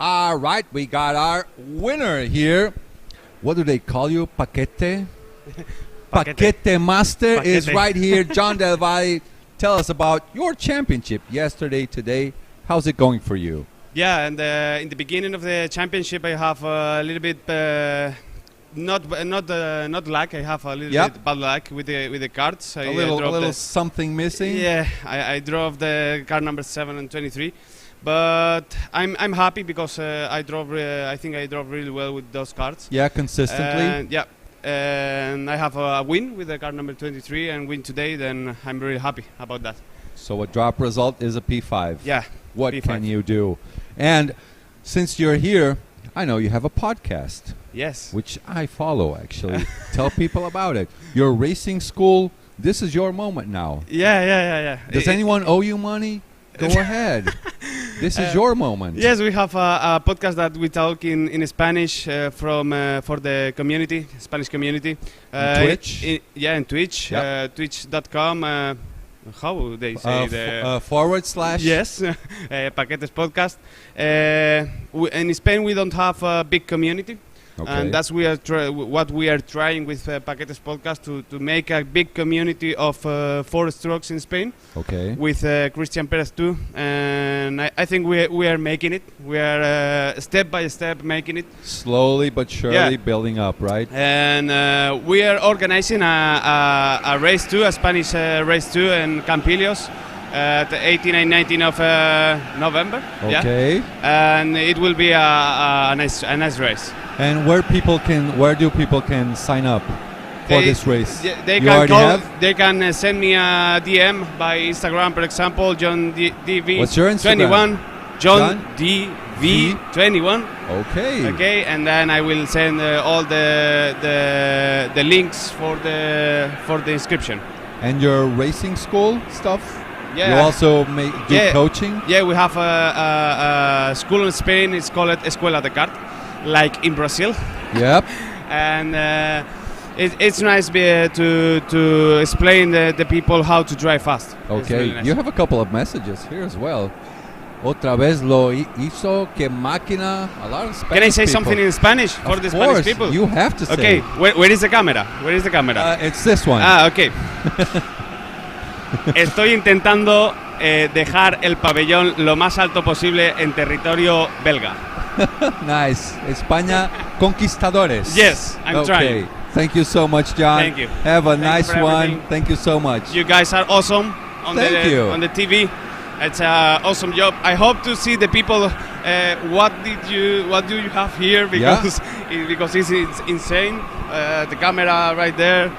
All right, we got our winner here. What do they call you? Paquete? Paquete Master Paquete. is right here. John Del Valle, tell us about your championship yesterday, today. How's it going for you? Yeah, and in the beginning of the championship, I have a little bit not luck. I have a little bit bad luck with the cards. A little something missing. Yeah, I drove the card number 7 and 23, but I'm happy because I think I drove really well with those cards. Yeah, consistently. Yeah. And I have a win with the card number 23 and win today, then I'm really happy about that. So a drop result is a P5. Yeah. What P5. can you do? And since you're here, I know you have a podcast. Yes. Which I follow, actually. Tell people about it. Your racing school, this is your moment now. Yeah. Does anyone owe you money? Go ahead. This is your moment. Yes, we have a podcast that we talk in Spanish for the community, Spanish community. Twitch? In Twitch. Yep. Twitch.com. How they say / Yes, Paquetes Podcast. In Spain, we don't have a big community. Okay. And that's what we are trying with Paquetes Podcast to make a big community of 4 strokes in Spain. Okay. With Christian Perez too, and I think we are making it. We are step by step making it. Slowly but surely building up, right? And we are organizing a race too, a Spanish race too in Campillos. The 18 and 19 of November. Okay. Yeah? And it will be a nice race. And where do people can sign up for this race? They can send me a DM by Instagram, for example, John DV. What's your Instagram? 21. John DV 21. Okay. Okay, and then I will send all the links for the inscription. And your racing school stuff? Yeah. You also do coaching? Yeah, we have a school in Spain. It's called Escuela de Kart, like in Brazil. Yep. And it's nice to explain the people how to drive fast. Okay. Really nice. You have a couple of messages here as well. Otra vez lo hizo, que máquina. A lot of Spanish Can I say people. something in Spanish for the Spanish people? You have to say. Okay, where is the camera? Where is the camera? It's this one. Okay. Estoy intentando dejar el pabellón lo más alto posible en territorio belga. Nice. España conquistadores. Yes, I'm trying. Thank you so much, John. Thank you. Have a Thank nice you for one. everything. Thank you so much. You guys are awesome on the TV. It's an awesome job. I hope to see the people. What do you have here? Because it's insane. The camera right there.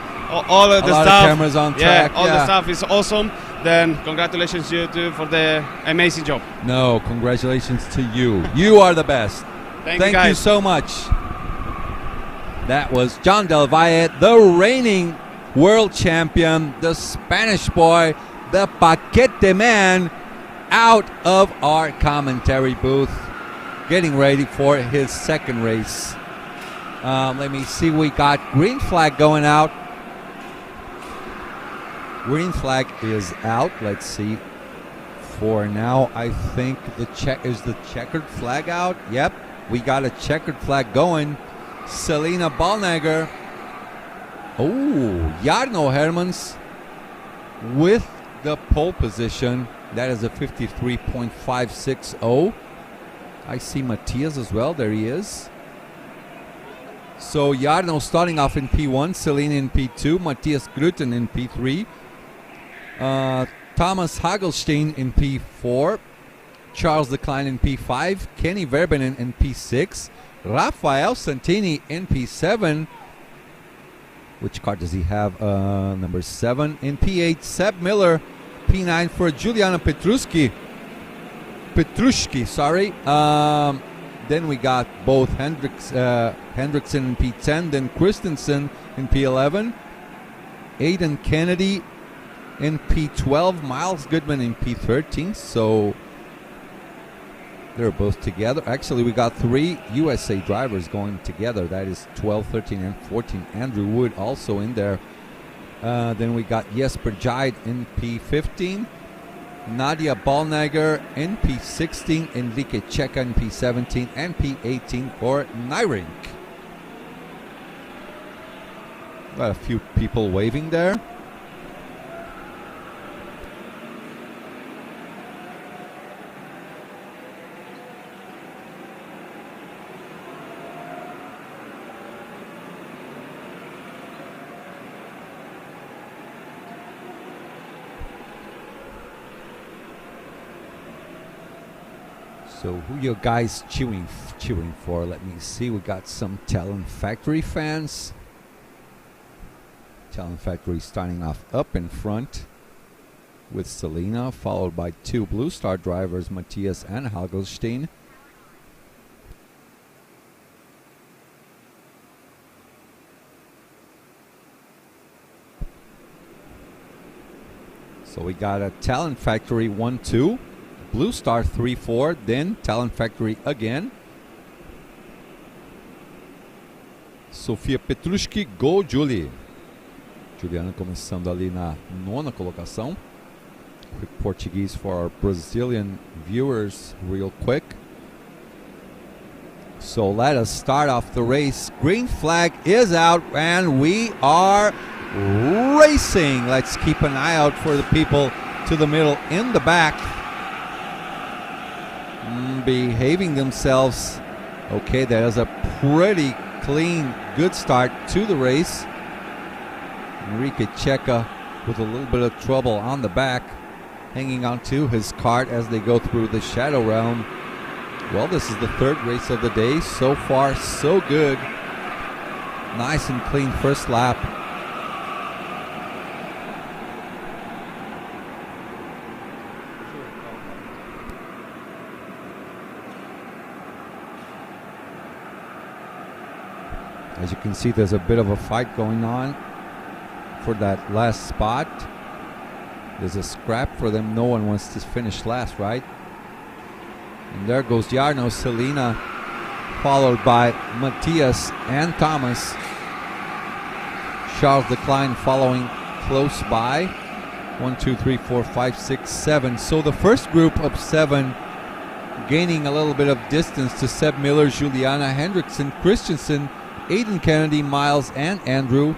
All of the stuff. A lot of cameras on track. All the stuff is awesome. Then congratulations to you too for the amazing job. No, congratulations to you. You are the best. Thank you so much. That was John Del Valle, the reigning world champion, the Spanish boy, the Paquete man, out of our commentary booth, getting ready for his second race. Let me see. We got green flag going out. Green flag is out. Let's see. For now, I think the checkered flag out. Yep, we got a checkered flag going. Selena Ballnegger. Oh, Jarno Hermans with the pole position. That is a 53.560. I see Matthias as well. There he is. So Jarno starting off in P1, Selena in P2, Matthias Gruten in P3. Thomas Hagelstein in P4, Charles Decline in P5, Kenny Verbenen in P6, Rafael Santini in P7. Which card does he have? Number 7 in P8, Seb Miller, P9 for Juliana Petrushki, sorry. Then we got both Hendrickson in P10, then Christensen in P11, Aiden Kennedy in P12, Miles Goodman in P13. So they're both together. Actually, we got 3 USA drivers going together. That is 12, 13, and 14. Andrew Wood also in there. Then we got Jesper Jide in P15. Nadia Ballnegger in P16, Enrique Checa in P17, and P18 for Nyrink. Got a few people waving there. So who you guys cheering for? Let me see. We got some Talent Factory fans. Talent Factory starting off up in front with Selena, followed by two Blue Star drivers, Matthias and Hagelstein. So we got a Talent Factory 1-2. Blue Star 3-4, then Talent Factory again. Sofia Petrushki, Go Julie. Juliana começando ali na 9ª colocação. Quick Portuguese for our Brazilian viewers real quick. So let us start off the race. Green flag is out and we are racing. Let's keep an eye out for the people to the middle in the back. Behaving themselves. Okay, that is a pretty clean, good start to the race. Enrique Checa with a little bit of trouble on the back, hanging on to his cart as they go through the Shadow Realm. Well, this is the third race of the day. So far, so good. Nice and clean first lap. As you can see, there's a bit of a fight going on for that last spot. There's a scrap for them. No one wants to finish last, right? And there goes Jarno, Selena, followed by Matthias and Thomas. Charles Leclerc following close by. 1, 2, 3, 4, 5, 6, 7. So the first group of 7 gaining a little bit of distance to Seb Miller, Juliana Hendrickson, Christensen, Aiden Kennedy, Miles, and Andrew,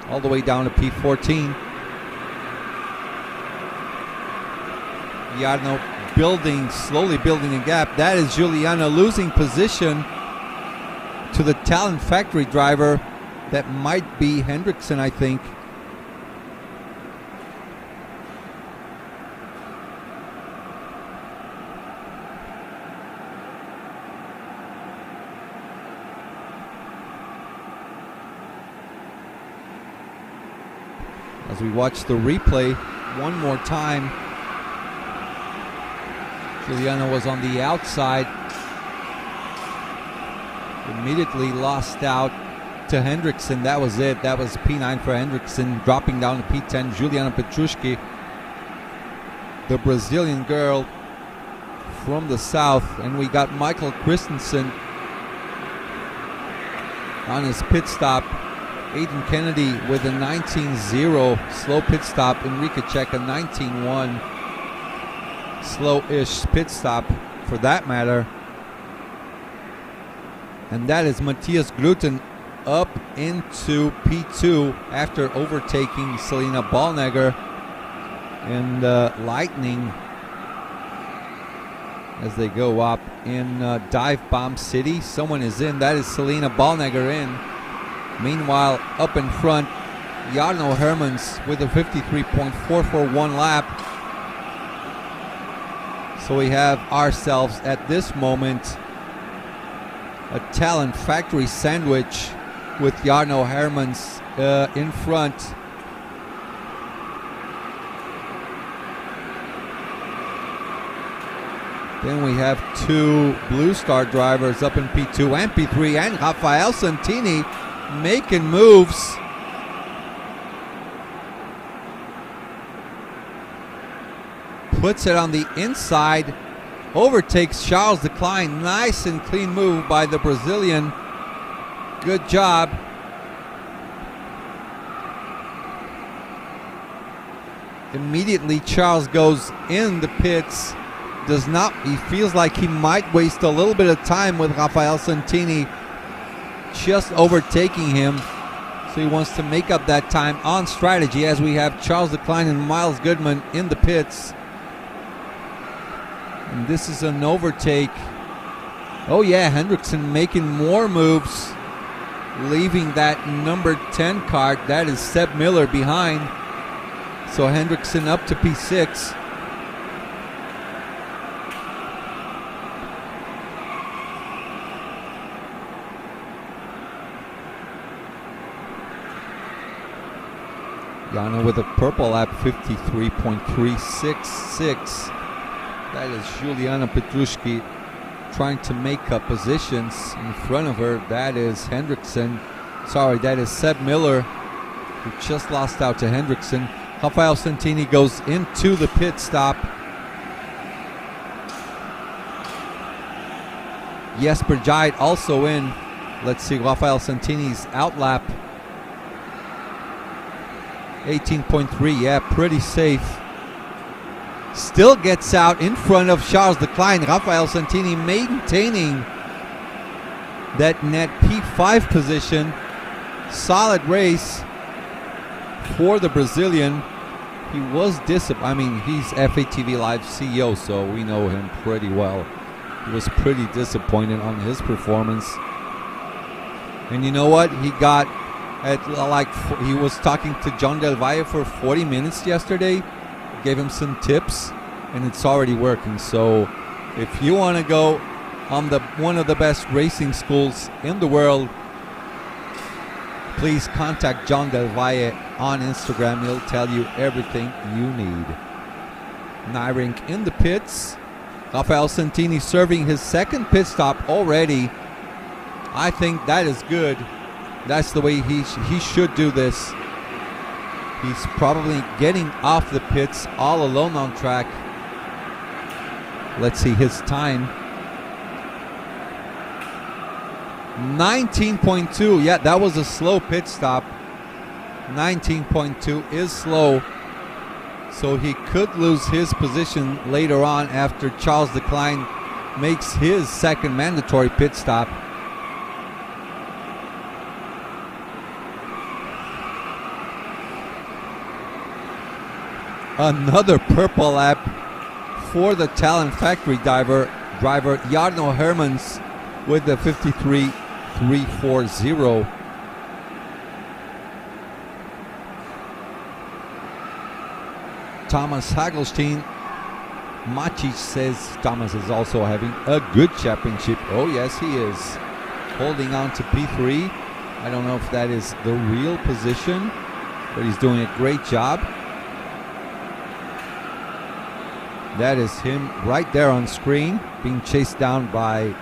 all the way down to P14. Jarno slowly building a gap. That is Juliana losing position to the Talent Factory driver. That might be Hendrickson, I think. As we watch the replay one more time, Juliana was on the outside, immediately lost out to Hendrickson. That was it. That was P9 for Hendrickson, dropping down to P10. Juliana Petrushki, the Brazilian girl from the south. And we got Michael Christensen on his pit stop. Aiden Kennedy with a 19.0 slow pit stop. Enrique Checa 19.1 slow-ish pit stop for that matter. And that is Matthias Gruten up into P2 after overtaking Selena Ballnegger and Lightning as they go up in Dive Bomb City. Someone is in. That is Selena Ballnegger in. Meanwhile, up in front, Jarno Hermans with a 53.4 for one lap. So we have ourselves at this moment a Talent Factory sandwich with Jarno Hermans in front. Then we have two Blue Star drivers up in P2 and P3, and Rafael Santini making moves. Puts it on the inside, overtakes Charles Leclerc. Nice and clean move by the Brazilian. Good job. Immediately, Charles goes in the pits. He feels like he might waste a little bit of time with Rafael Santini just overtaking him. So he wants to make up that time on strategy as we have Charles Leclerc and Miles Goodman in the pits. And this is an overtake. Oh yeah, Hendrickson making more moves, leaving that number 10 cart. That is Seb Miller behind. So Hendrickson up to P6. Jana with a purple lap, 53.366. That is Juliana Petrushki trying to make up positions in front of her. That is Hendrickson. Sorry, that is Seb Miller, who just lost out to Hendrickson. Rafael Santini goes into the pit stop. Jesper Jide also in. Let's see Rafael Santini's outlap. 18.3, yeah, pretty safe. Still gets out in front of Charles Leclerc. Rafael Santini maintaining that net P5 position. Solid race for the Brazilian. He was he's FATV Live CEO, so we know him pretty well. He was pretty disappointed on his performance. And you know what? He got he was talking to John Del Valle for 40 minutes yesterday. Gave him some tips, and it's already working. So if you want to go on one of the best racing schools in the world, please contact John Del Valle on Instagram. He'll tell you everything you need. Nyrink in the pits. Rafael Santini serving his second pit stop already. I think that is good. That's the way he should do this. He's probably getting off the pits all alone on track. Let's see his time. 19.2. Yeah, that was a slow pit stop. 19.2 is slow. So he could lose his position later on after Charles Leclerc makes his second mandatory pit stop. Another purple lap for the Talent Factory driver Jarno Hermans with the 53.340. Thomas Hagelstein. Macic says Thomas is also having a good championship. Oh yes, he is. Holding on to P3. I don't know if that is the real position, but he's doing a great job. That is him right there on screen, being chased down by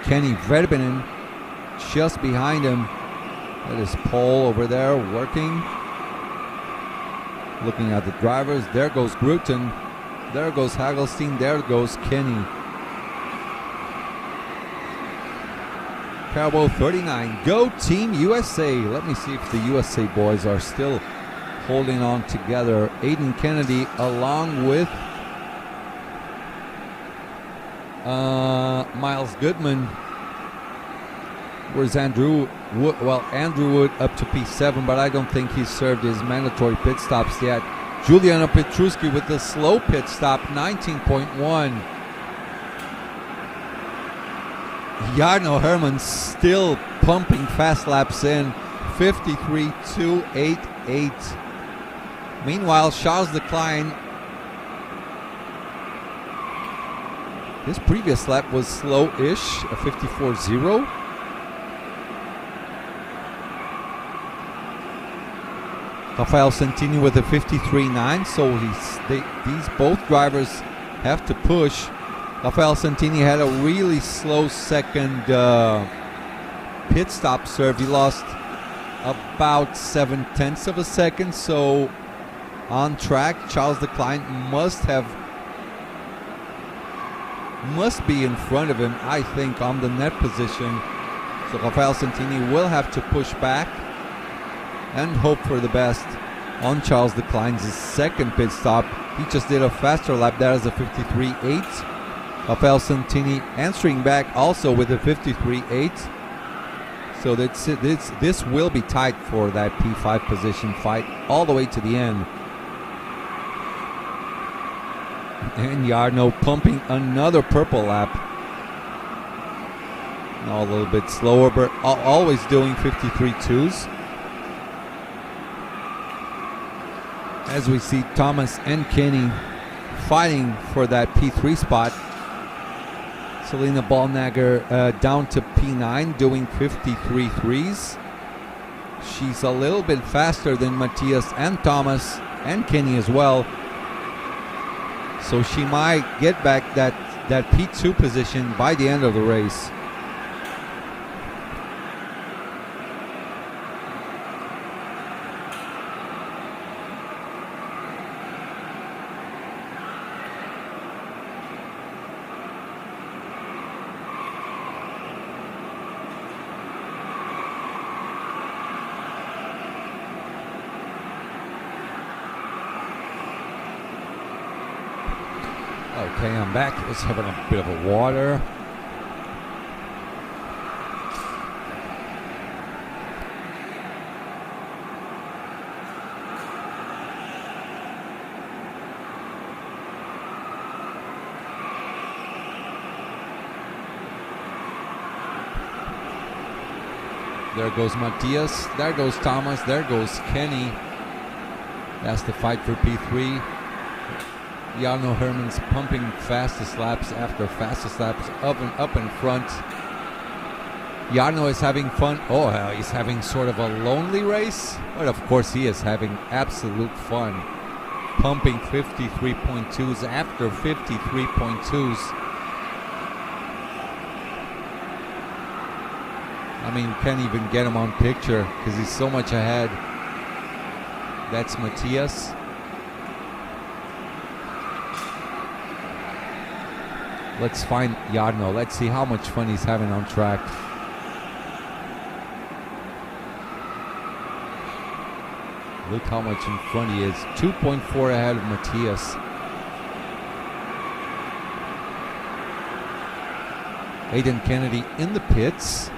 Kenny Verbennen just behind him. That is Paul over there working. Looking at the drivers. There goes Gruten. There goes Hagelstein. There goes Kenny. Parabo 39. Go Team USA. Let me see if the USA boys are still holding on together. Aiden Kennedy along with Miles Goodman. Where's Andrew Wood? Well, Andrew Wood up to P7, but I don't think he's served his mandatory pit stops yet. Juliana Petruski with the slow pit stop, 19.1. Jarno Herman still pumping fast laps in, 53.288. Meanwhile, Charles Leclerc, his previous lap was slow-ish, a 54.0. Rafael Santini with a 53.9, so these both drivers have to push. Rafael Santini had a really slow second pit stop serve. He lost about 0.7 of a second, so on track, Charles Leclerc must be in front of him, I think, on the net position. So Rafael Santini will have to push back and hope for the best. on Charles Decline's second pit stop. He just did a faster lap. That is a 53.8. Rafael Santini answering back also with a 53.8. So this will be tight for that P5 position fight all the way to the end. And Jarno pumping another purple lap. Now a little bit slower, but always doing 53.2s. As we see Thomas and Kenny fighting for that P3 spot. Selena Ballnagger down to P9 doing 53.3s. She's a little bit faster than Matthias and Thomas and Kenny as well. So she might get back that P2 position by the end of the race. Okay, I'm back. Just having a bit of a water. There goes Matthias. There goes Thomas. There goes Kenny. That's the fight for P3. Jarno Hermans pumping fastest laps after fastest laps up in front. Jarno is having fun. Oh, he's having sort of a lonely race. But of course he is having absolute fun. Pumping 53.2s after 53.2s. I mean, you can't even get him on picture because he's so much ahead. That's Matthias. Let's find Jarno. Let's see how much fun he's having on track. Look how much in front he is. 2.4 ahead of Matthias. Aidan Kennedy in the pits.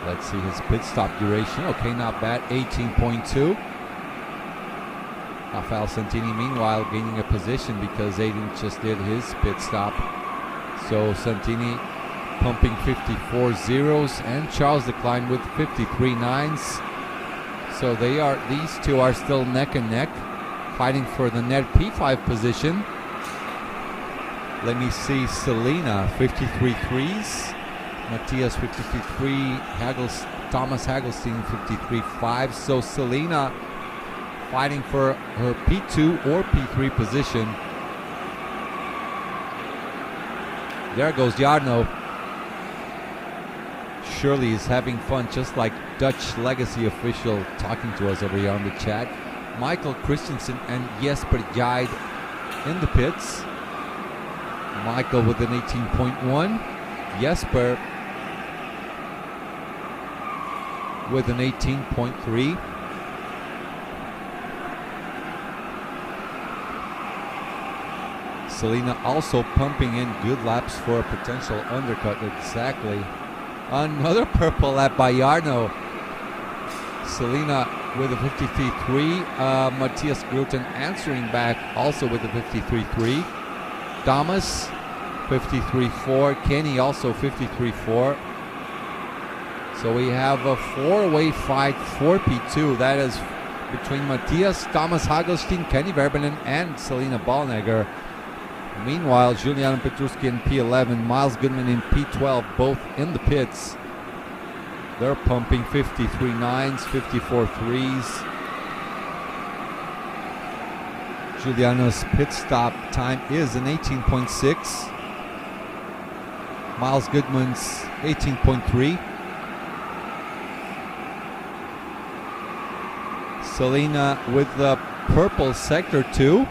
Let's see his pit stop duration. Okay, not bad. 18.2. Rafael Santini, meanwhile, gaining a position because Aidan just did his pit stop. So Santini pumping 54 zeros and Charles Decline with 53 nines. So these two are still neck and neck, fighting for the net P5 position. Let me see Selena, 53 threes. Matthias 53.3, Thomas Hagelstein 53.5. So Selena fighting for her P2 or P3 position. There goes Jarno. Surely he's having fun, just like Dutch Legacy official talking to us over here on the chat. Michael Christensen and Jesper Jide in the pits. Michael with an 18.1. Jesper with an 18.3. Selena also pumping in good laps for a potential undercut. Exactly. Another purple lap by Jarno. Selena with a 53.3. Matthias Gruten answering back also with a 53.3. Thomas 53.4. Kenny also 53.4. So we have a four-way fight for P2. That is between Matthias, Thomas Hagelstein, Kenny Verbenen, and Selena Ballnagger. Meanwhile, Juliana Petruski in P11, Miles Goodman in P12, both in the pits. They're pumping 53 nines, 54 threes. Juliana's pit stop time is an 18.6. Miles Goodman's 18.3. Selena with the purple sector 2.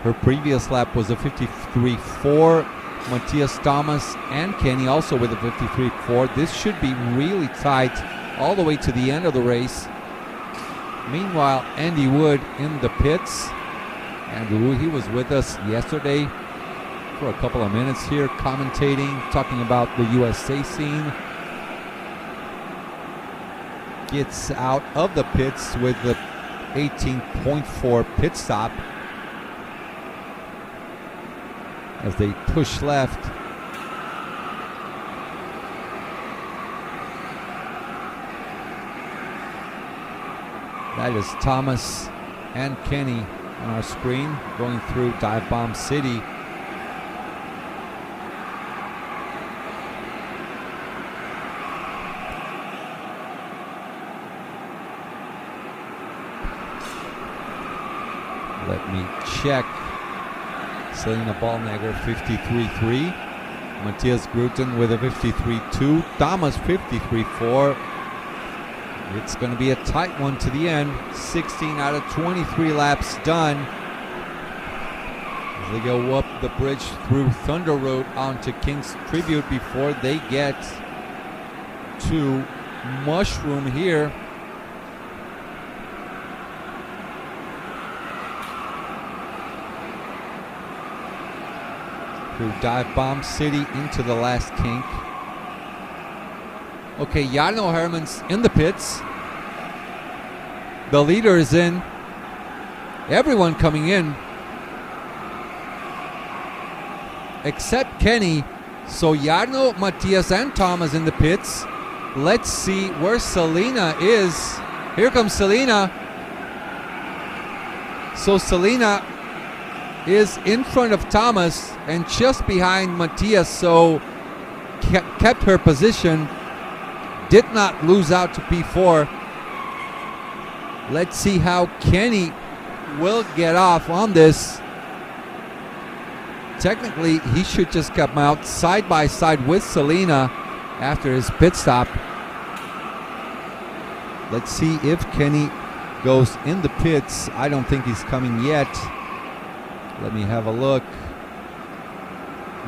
Her previous lap was a 53.4. Matthias Thomas and Kenny also with a 53.4. This should be really tight all the way to the end of the race. Meanwhile, Andy Wood in the pits. Andrew Wood, he was with us yesterday for a couple of minutes here, commentating, talking about the USA scene. Gets out of the pits with the 18.4 pit stop as they push left. That is Thomas and Kenny on our screen going through Dive Bomb City. Let me check. Selena Ballnegger 53.3. Matthias Gruten with a 53.2. Thomas 53.4. It's going to be a tight one to the end. 16 out of 23 laps done. As they go up the bridge through Thunder Road onto King's Tribute before they get to Mushroom here. Through Dive Bomb City into the last kink. Okay, Jarno Hermans in the pits. The leader is in. Everyone coming in except Kenny. So Jarno, Matthias, and Thomas in the pits. Let's see where Selena is. Here comes Selena. So Selena is in front of Thomas and just behind Matthias, so kept her position. Did not lose out to P4. Let's see how Kenny will get off on this. Technically, he should just come out side by side with Selena after his pit stop. Let's see if Kenny goes in the pits. I don't think he's coming yet. Let me have a look.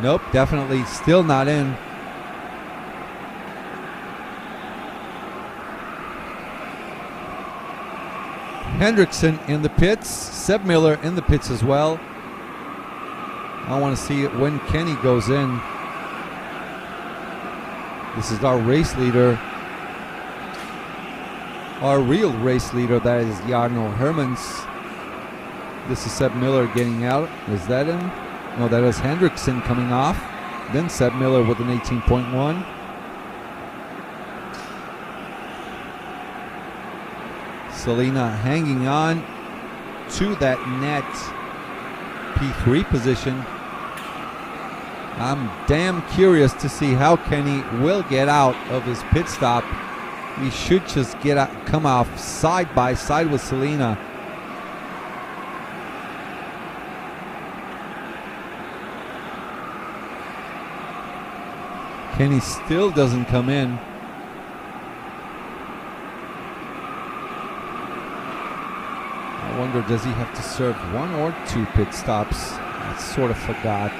Nope, definitely still not in. Hendrickson in the pits. Seb Miller in the pits as well. I want to see it when Kenny goes in. This is our race leader. Our real race leader, that is Jarno Hermans. This is Seb Miller getting out. Is that him? No, that is Hendrickson coming off. Then Seb Miller with an 18.1. Selena hanging on to that net P3 position. I'm damn curious to see how Kenny will get out of his pit stop. He should just get out, come off side by side with Selena. Kenny still doesn't come in. I wonder, does he have to serve 1 or 2 pit stops? I sort of forgot.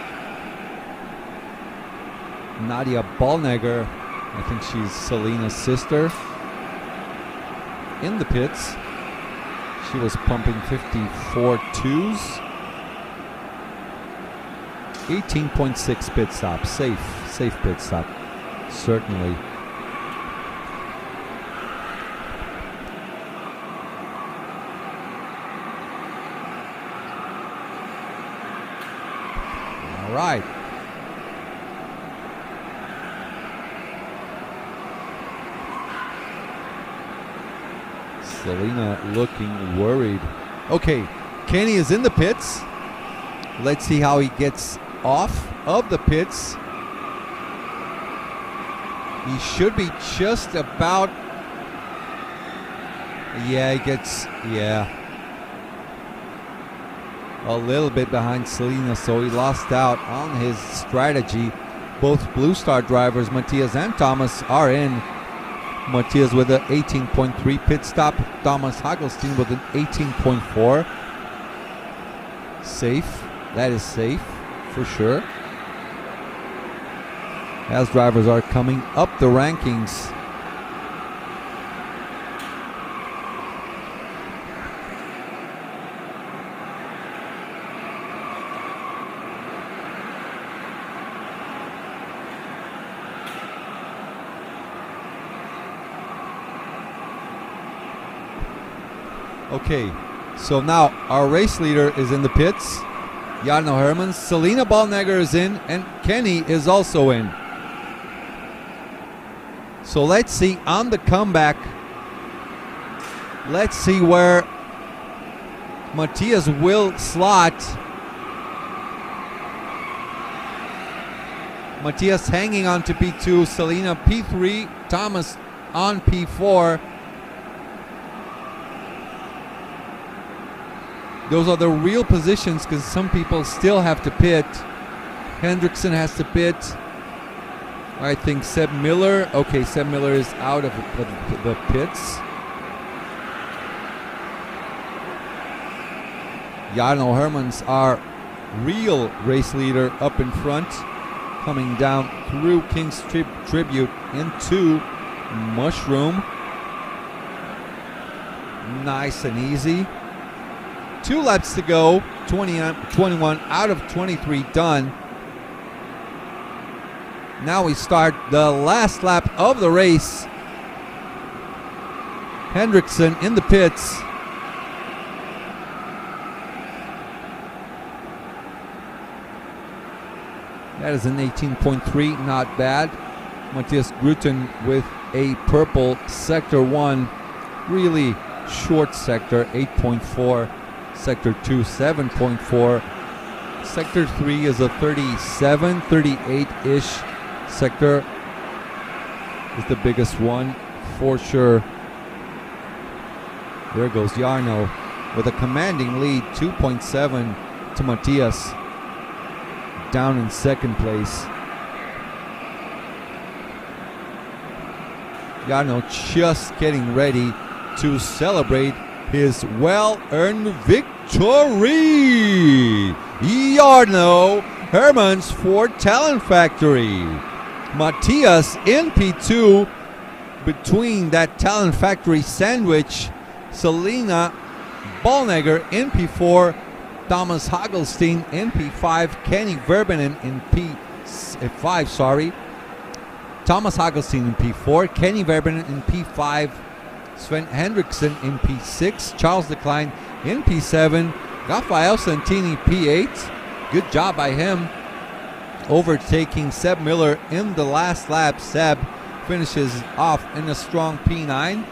Nadia Ballnegger, I think she's Selena's sister, in the pits. She was pumping 54.2s. 18.6 pit stop. Safe pit stop, certainly. All right. Selena looking worried. Okay, Kenny is in the pits. Let's see how he gets off of the pits. He should be just about, yeah, he gets, a little bit behind Selena, so he lost out on his strategy. Both Blue Star drivers, Matthias and Thomas, are in. Matthias with an 18.3 pit stop. Thomas Hagelstein with an 18.4. Safe. That is safe for sure. as drivers are coming up the rankings. Okay, so now our race leader is in the pits. Jarno Hermans, Selena Ballnegger is in, and Kenny is also in. So let's see on the comeback. Let's see where Matthias will slot. Matthias hanging on to P2, Selena P3, Thomas on P4. Those are the real positions because some people still have to pit. Hendrickson has to pit. I think Seb Miller. Okay, Seb Miller is out of the pits. Jarno Hermans, our real race leader, up in front, coming down through King's Tribute into Mushroom. Nice and easy. 2 laps to go, 21 out of 23 done. Now we start the last lap of the race. Hendrickson in the pits. That is an 18.3, not bad. Matthias Gruten with a purple sector 1, really short sector, 8.4. Sector 2, 7.4. Sector 3 is a 37, 38-ish sector. Is the biggest one for sure. There goes Jarno with a commanding lead, 2.7 to Matthias. Down in second place. Jarno just getting ready to celebrate his well-earned victory. Jarno Hermans for Talent Factory. Matthias in P2 between that Talent Factory sandwich. Selena Ballnegger in P4. Thomas Hagelstein in P5. Kenny Verbenen in P5, Thomas Hagelstein in P4. Kenny Verbenen in P5. Sven Hendrickson in P6, Charles Decline in P7, Rafael Santini P8. Good job by him, overtaking Seb Miller in the last lap. Seb finishes off in a strong P9.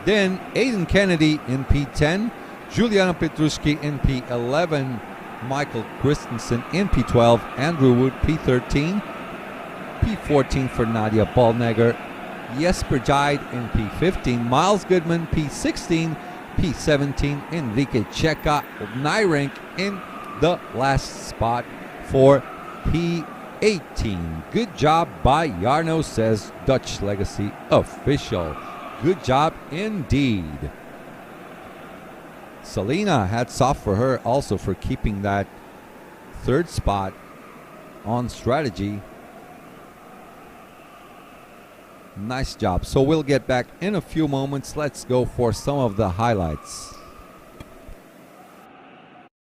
Then Aiden Kennedy in P10, Juliana Petruski in P11, Michael Christensen in P12, Andrew Wood P13, P14 for Nadia Ballnegger, Jesper Jide in P15, Miles Goodman P16, P17, Enrique Checa of Nyrank in the last spot for P18. Good job by Jarno, says Dutch Legacy Official. Good job indeed. Selena, hats off for her also for keeping that third spot on strategy. Nice job. So we'll get back in a few moments. Let's go for some of the highlights.